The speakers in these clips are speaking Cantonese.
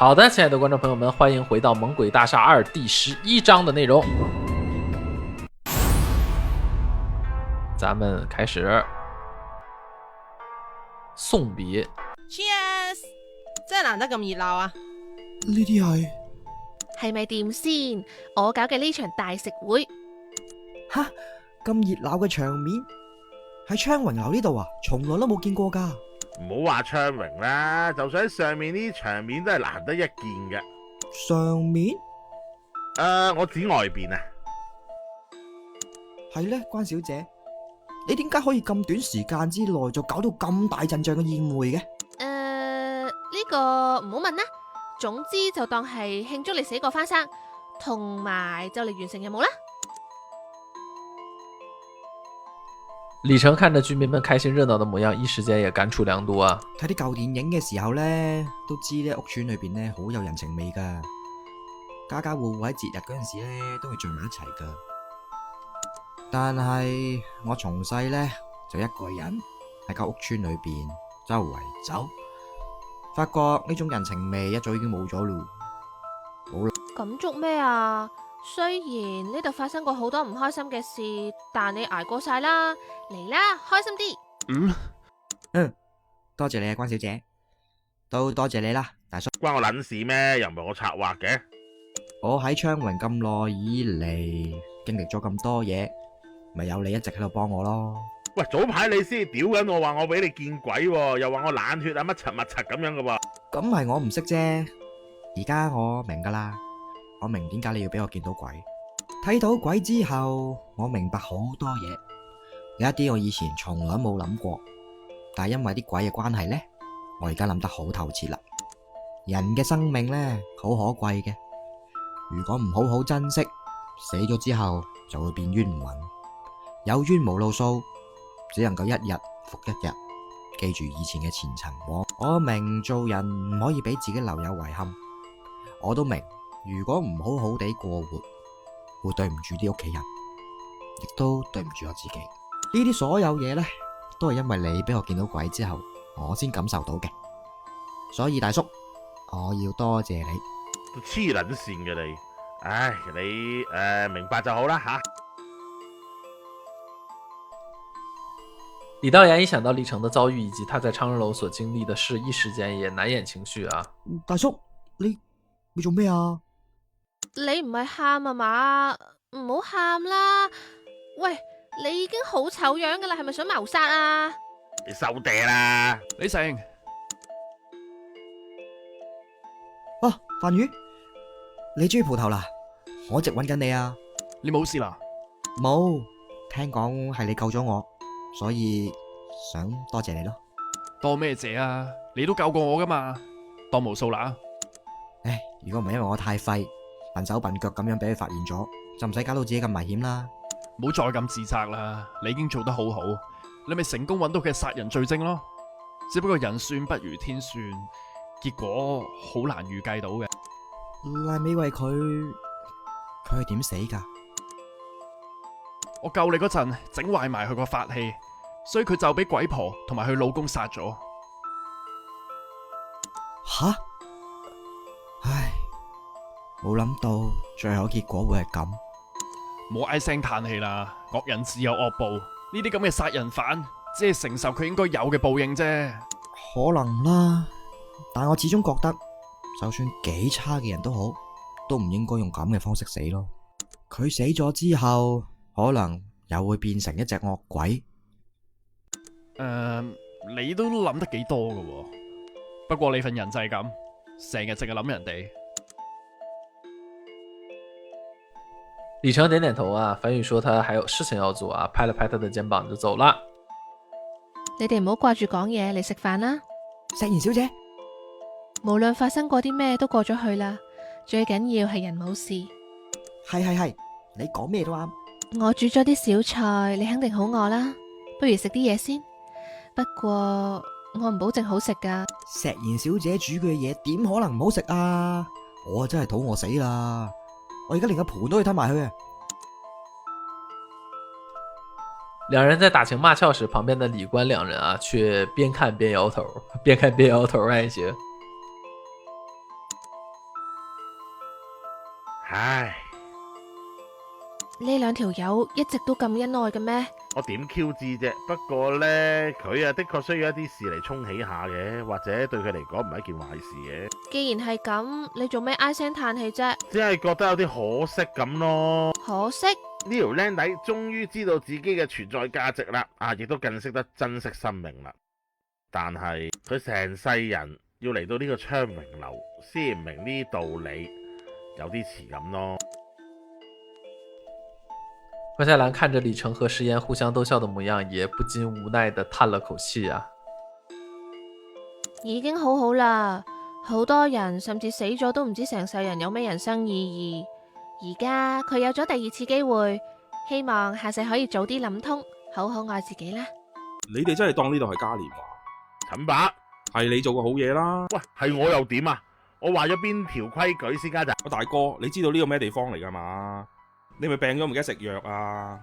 好的，亲爱的观众朋友们，欢迎回到《猛鬼大厦2》第11章的内容。咱们开始送別。 Cheers！ 真係難得咁熱鬧啊！呢啲係咪掂先？我搞嘅呢場大食會，吓咁熱鬧嘅場面喺昌榮樓呢度啊，從來都冇見過㗎。唔好話昌榮啦，就算喺上面呢啲場面都係難得一見嘅。上面我指外邊啊。係呢，關小姐，你點解可以咁短時間之內就搞到咁大陣仗嘅宴會嘅？呢個唔好問啦。總之就當係慶祝你死過翻生，同埋就嚟完成任務啦。李成看着居民們開心熱鬧的模樣，一時間也感觸良多啊！睇啲舊電影嘅時候呢，都知呢屋村裏邊呢好有人情味噶，家家戶戶喺節日嗰陣時呢都會聚埋一齊噶。但係我從細呢就一個人喺間屋村裏邊周圍走，發覺呢種人情味一早已經冇咗咯。咁捉咩啊？雖然呢度發生過好多唔開心嘅事，但你捱過晒啦，嚟啦，開心啲。多謝你啊，關小姐，都多謝你啦，大叔。關我撚事咩？又唔係我策劃嘅。我喺昌榮咁耐以嚟，經歷咗咁多嘢，咪有你一直喺度幫我咯。喂，早排你先屌緊我話我俾你見鬼喎，又話我冷血啊乜柒乜柒咁樣嘅喎。咁係我唔識啫，而家我明噶啦，我明點解你要俾我見到鬼。睇到鬼之後，我明白好多嘢，有一啲我以前從來冇諗過，但係因為啲鬼嘅關係呢，我而家諗得好透徹啦。人嘅生命呢，好可貴嘅，如果唔好好珍惜，死咗之後就會變冤魂，有冤無路訴，只能夠一日復一日，記住以前嘅前塵。我明做人唔可以俾自己留有遺憾，我都明如果唔好好地過活，會對唔住啲屋企人，亦都對唔住我自己。呢啲所有嘢呢，都係因為你俾我見到鬼之後，我先感受到嘅。所以大叔，我要多謝你。都黐撚線嘅你，唉，你明白就好啦吓。李導演一想到李成的遭遇以及他在昌榮樓所經歷的事，一時間也難掩情緒啊！大叔，你做咩啊？你唔係喊啊嘛？唔好喊啦！喂，你已經好醜樣噶啦，係咪想謀殺啊？你收嗲啦！李成，范宇，你終於蒲頭啦！我一直揾緊你啊！你冇事啦？冇，聽講係你救咗我，所以想多謝你咯。多咩謝啊？你都救過我噶嘛，當無數啦。唉，如果唔係因為我太廢，笨手笨腳咁樣俾佢發現咗，就唔使搞到自己咁危險啦。唔好再咁自責啦，你已經做得好好，你咪成功揾到佢嘅殺人罪證咯。只不過人算不如天算，結果好難預計到嘅。賴美惠佢係點死噶？我救你嗰陣整壞埋佢個法器，所以佢就俾鬼婆同埋佢老公殺咗。吓？唉，冇諗到最後結果會係咁。冇唉聲嘆氣啦，惡人自有惡報，呢啲咁嘅殺人犯只係承受佢應該有嘅報應啫。可能啦，但我始終覺得，就算幾差嘅人都好，都唔應該用咁嘅方式死咯。佢死咗之後，可能又會變成一隻惡鬼。你都諗得幾多噶喎，不過你份人就係咁，成日淨係諗人哋。李成點點頭啊，樊宇說他還有事情要做啊，拍了拍他的肩膀就走了。你哋唔好掛住講嘢，嚟食飯啦。石賢小姐，無論發生過啲咩都過咗去啦，最緊要係人冇事。係，你講咩都啱。我煮咗啲小菜，你肯定好餓啦，不如食啲嘢先。不過我唔保證好食噶。石賢小姐煮嘅嘢點可能唔好食啊？我真係肚餓死啦！我而家連個盤都要吞埋去啊！兩人在打情罵俏時，旁邊的李官兩人啊，卻邊看邊搖頭，邊看邊搖頭還行。唉，呢兩條友一直都咁恩愛嘅咩？我點 Q 知啫？不過呢，佢啊的確需要一啲事嚟沖起下嘅，或者對佢嚟講唔係一件壞事嘅。既然係咁，你做咩唉聲嘆氣啫？只係覺得有啲可惜咁咯。可惜呢條僆仔終於知道自己嘅存在價值啦，亦都更識得珍惜生命啦。但係佢成世人要嚟到呢個昌榮樓，先唔明呢啲道理，有啲遲咁咯。何夏蘭看着李成和石岩互相逗笑的模樣，也不禁無奈地嘆了口氣啊。已經好好啦，好多人甚至死咗都唔知成世人有咩人生意義。而家佢有咗第二次機會，希望下世可以早啲諗通，好好愛自己啦。你哋真係當呢度係嘉年華？陳伯，係你做個好嘢啦。喂，係我又點啊？我話咗邊條規矩先家咋？大哥，你知道呢個咩地方嚟噶嘛？你咪病咗唔記得食藥啊？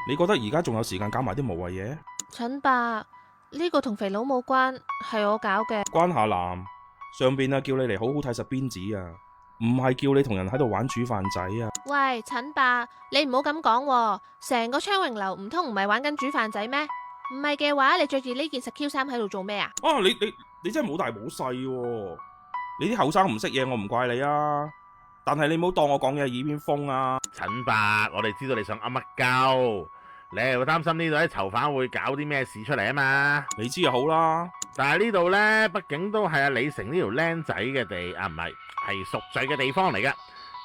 你覺得而家仲有時間搞埋啲無謂嘢？陳伯，呢個同肥佬冇關，係我搞嘅。關下南上邊啊，叫你嚟好好睇實鞭子啊，唔係叫你同人喺度玩煮飯仔啊。喂，陳伯，你唔好咁講喎，成個昌榮樓唔通唔係玩緊煮飯仔咩？唔係嘅話，你着住呢件實 Q 衫喺度做咩啊？你真係冇大冇細喎！你啲後生唔識嘢，我唔怪你啊。但係你唔好當我講嘢耳邊風啊！陳伯，我哋知道你想噏乜鳩，你係會擔心呢度啲囚犯會搞啲咩事出嚟啊嘛？你知就好啦。但係呢度呢，畢竟都係阿李成呢條僆仔嘅地，唔係贖罪嘅地方嚟噶。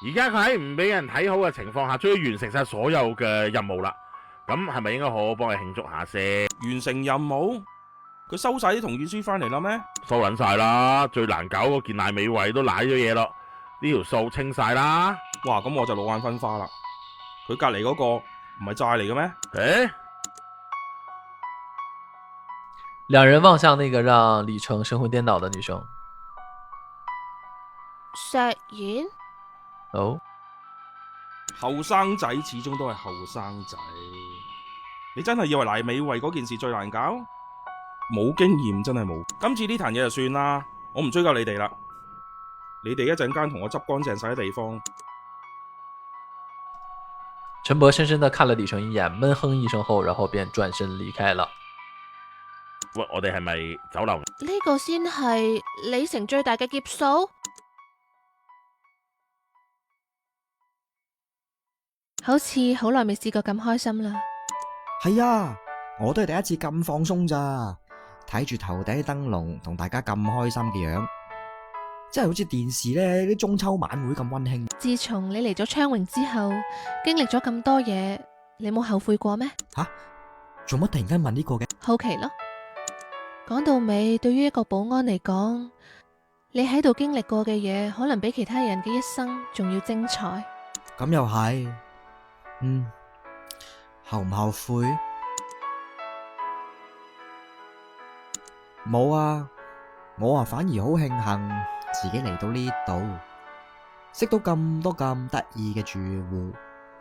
而家佢喺唔俾人睇好嘅情況下，終於完成晒所有嘅任務啦。咁係咪應該好好幫佢慶祝下先？完成任務？佢收晒啲同意書翻嚟啦咩？收捻晒啦，最難搞嗰件賴美惠都賴咗嘢咯。呢條數清晒啦。哇，咁我就老眼昏花啦。佢隔籬嗰個唔係債嚟嘅咩？誒，兩人望向那個讓李成神魂顛倒的女生。石妍？哦，後生仔始終都係後生仔。你真係以為賴美惠嗰件事最難搞？冇經驗真係冇。今次呢壇嘢就算啦，我唔追究你哋啦。你哋一陣間同我執乾淨晒啲地方。陳伯深深地看了李成一眼，悶哼一聲後，然後便轉身離開了。喂，我哋係咪酒樓？呢個先係李成最大嘅劫數？好似好耐未試過咁開心啦。係啊，我都係第一次咁放鬆咋，睇住頭頂燈籠同大家咁開心嘅樣，真係好似電視呢啲中秋晚會咁溫馨。自從你嚟咗昌榮之後，經歷咗咁多嘢，你冇後悔過咩？吓，做乜突然間問呢個嘅？好奇咯。講到尾，對於一個保安嚟講，你喺度經歷過嘅嘢，可能比其他人嘅一生仲要精彩。咁又係，後唔後悔？冇啊，我反而好慶幸自己嚟到呢度，識到咁多咁得意嘅住戶，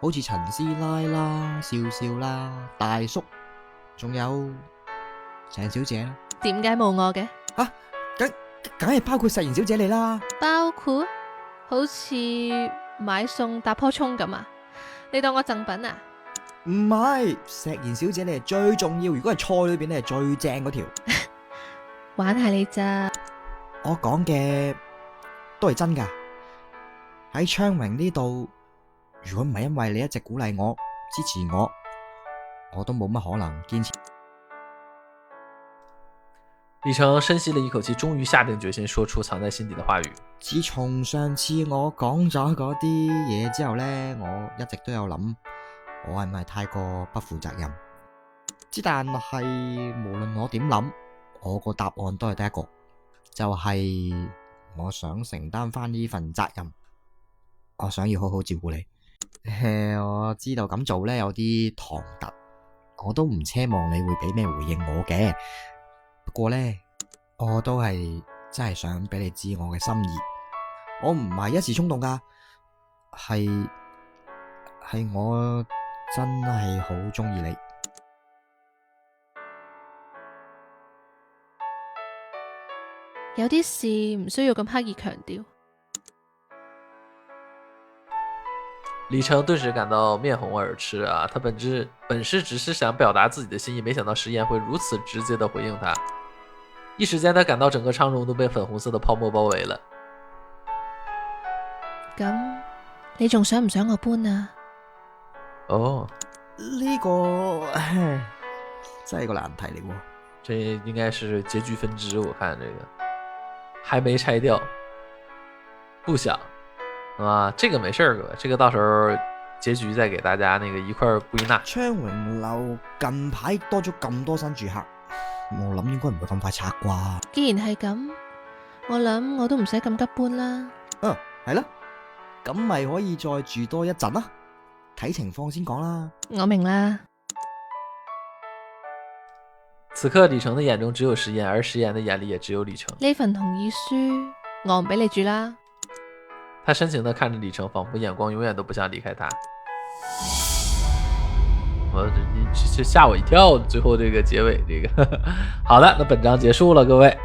好似陳師奶啦、笑笑啦、大叔，仲有鄭小姐啦。點解冇我嘅？梗係包括石妍小姐你啦。包括好似買餸搭棵蔥咁啊？你當我贈品啊？唔係，石妍小姐你係最重要，如果係菜裏邊你係最正嗰條。玩下你咋？我講嘅都係真噶。喺昌榮呢度，如果唔係因為你一直鼓勵我、支持我，我都冇乜可能堅持。李成深吸了一口氣，終於下定決心說出藏在心底的話語。自從上次我講咗嗰啲嘢之後呢，我一直都有諗，我係咪太過不負責任？之但係無論我點諗，我個答案都係得一個，就係我想承擔翻呢份責任，我想要好好照顧你。我知道咁做呢有啲唐突，我都唔奢望你會俾咩回應我嘅。不過呢，我都係真係想俾你知我嘅心意。我唔係一時衝動噶，係我真係好鍾意你。有啲事唔需要咁刻意強調。李成顿时感到面红耳赤啊！他本是只是想表达自己的心意，没想到石岩会如此直接的回应他。一时间，他感到整个昌荣都被粉紅色的泡沫包圍啦。咁你仲想唔想我搬啊？哦，呢個唉真係個難題嚟喎。這應該是結局分支，我看這個還沒拆掉，不想啊，這個沒事兒，這個到時候結局再給大家那個一塊歸納。昌榮樓近排多咗咁多新住客，我諗應該唔會咁快拆啩。既然係咁，我諗我都唔使咁急搬啦。係啦，咁咪可以再住多一陣啦，睇情況先講啦。我明啦。此刻李成的眼中只有石岩，而石岩的眼裏也只有李成。呢份同意書我唔俾你住啦。他深情地看着李成，仿佛眼光永遠都不想離開他。這嚇我一跳，最後這個結尾這個好的，那本章結束了，各位。